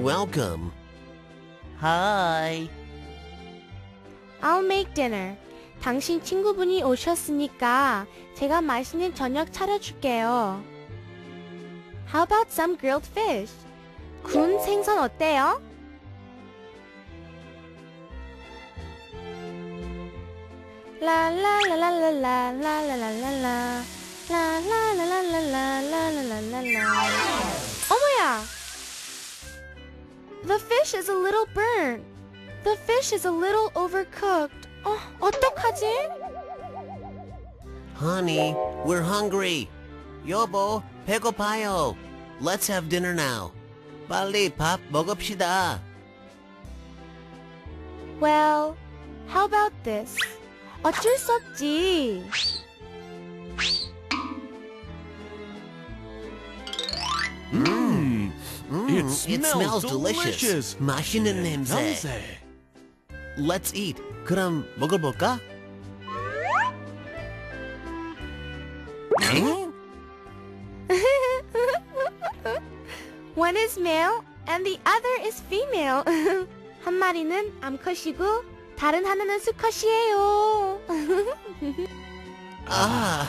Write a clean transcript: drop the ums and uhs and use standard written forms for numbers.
welcome. Hi. I'll make dinner. 당신 친구분이 오셨으니까 제가 맛있는 저녁 차려줄게요. How about some grilled fish? 군 생선 어때요? 라라라라라라라라라라라 라라라라라라라라라라. 어머야! The fish is a little burnt. The fish is a little overcooked. 어떡하지? Honey, we're hungry. 여보, 배고파요. Let's have dinner now. 빨리 밥 먹읍시다. Well, how about this? 어쩔 수 없지. It It smells delicious. 맛있는 냄새. 냄새. Let's eat. 그럼 먹어볼까? One is male and the other is female. 한 마리는 암컷이고 다른 하나는 수컷이에요. 아.